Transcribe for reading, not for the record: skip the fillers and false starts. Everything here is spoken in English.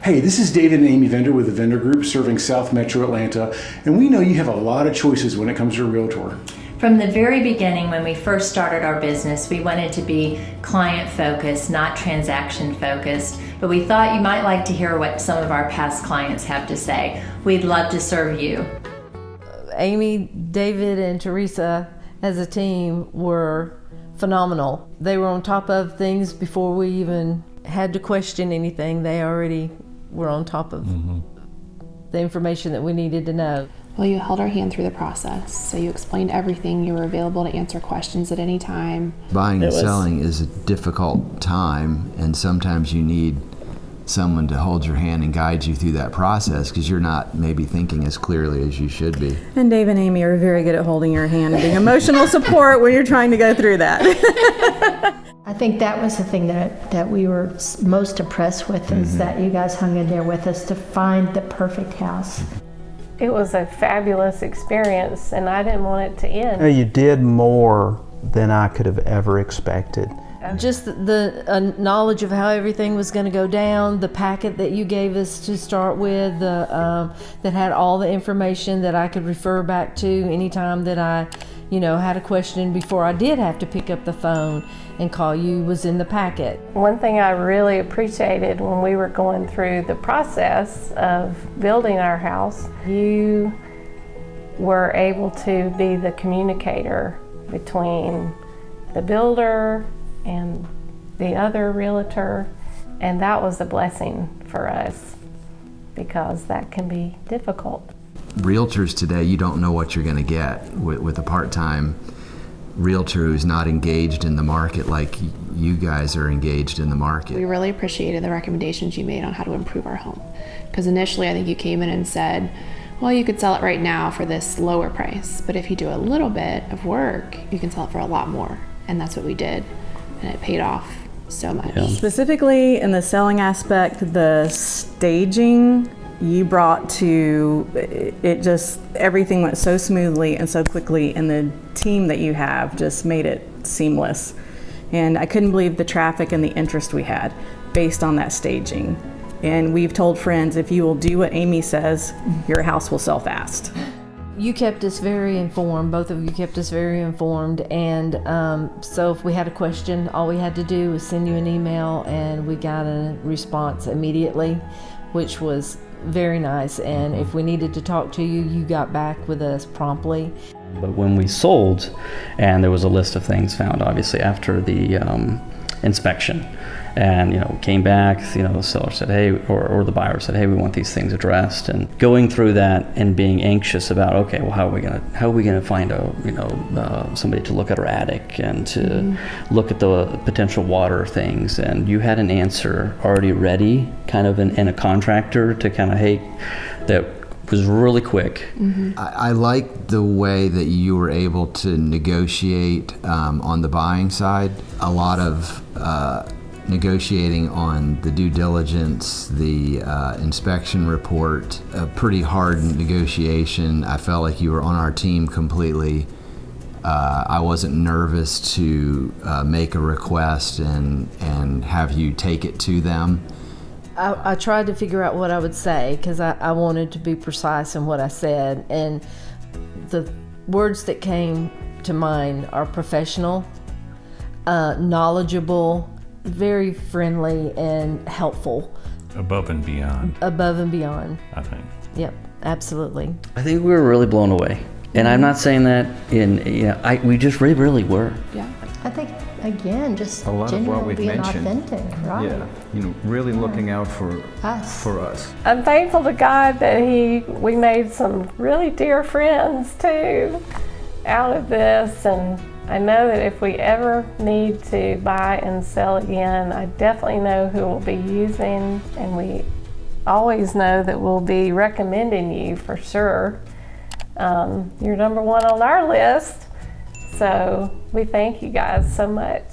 Hey, this is David and Amy Vendor with the Vendor Group serving South Metro Atlanta, and we know you have a lot of choices when it comes to a realtor. From the very beginning, when we first started our business, we wanted to be client-focused, not transaction-focused, but we thought you might like to hear what some of our past clients have to say. We'd love to serve you. Amy, David, and Teresa as a team were phenomenal. They were on top of things before we even had to question anything. They already were on top of the information that we needed to know. Well, you held our hand through the process, so you explained everything. You were available to answer questions at any time. Buying and selling is a difficult time, and sometimes you need someone to hold your hand and guide you through that process because you're not maybe thinking as clearly as you should be. And Dave and Amy are very good at holding your hand and being emotional support when you're trying to go through that. I think that was the thing that we were most impressed with, is that you guys hung in there with us to find the perfect house. It was a fabulous experience, and I didn't want it to end. You did more than I could have ever expected. Just the knowledge of how everything was going to go down, the packet that you gave us to start with, that had all the information that I could refer back to anytime that I, had a question before I did have to pick up the phone and call you, was in the packet. One thing I really appreciated when we were going through the process of building our house, you were able to be the communicator between the builder and the other realtor, and that was a blessing for us because that can be difficult. Realtors today, you don't know what you're going to get with a part-time realtor who's not engaged in the market like you guys are engaged in the market. We really appreciated the recommendations you made on how to improve our home, because initially I think you came in and said, well, you could sell it right now for this lower price, but if you do a little bit of work, you can sell it for a lot more. And that's what we did, and it paid off so much. Yeah. Specifically in the selling aspect, the staging you brought to it, just everything went so smoothly and so quickly, and the team that you have just made it seamless. And I couldn't believe the traffic and the interest we had based on that staging. And we've told friends, if you will do what Amy says, your house will sell fast. You kept us very informed, both of you kept us very informed, and so if we had a question, all we had to do was send you an email and we got a response immediately, which was very nice. And if we needed to talk to you, you got back with us promptly. But when we sold, and there was a list of things found obviously after the inspection, and came back, the seller said, hey, or the buyer said, hey, we want these things addressed, and going through that and being anxious about, okay, well, how are we gonna find somebody to look at our attic and to look at the potential water things, and you had an answer already ready, kind of in a contractor to kind of, hey, that was really quick. I like the way that you were able to negotiate on the buying side. A lot of negotiating on the due diligence, the inspection report, a pretty hard negotiation. I felt like you were on our team completely. I wasn't nervous to make a request and have you take it to them. I tried to figure out what I would say because I wanted to be precise in what I said, and the words that came to mind are professional, knowledgeable, very friendly, and helpful. Above and beyond. Above and beyond. I think. Yep, absolutely. I think we were really blown away. And I'm not saying that we just really were. Yeah. I think, again, just a lot of what we've being mentioned. authentic, right? Yeah, really looking out for us. I'm thankful to God that we made some really dear friends too out of this, and I know that if we ever need to buy and sell again, I definitely know who we'll be using, and we always know that we'll be recommending you for sure. You're number one on our list, so we thank you guys so much.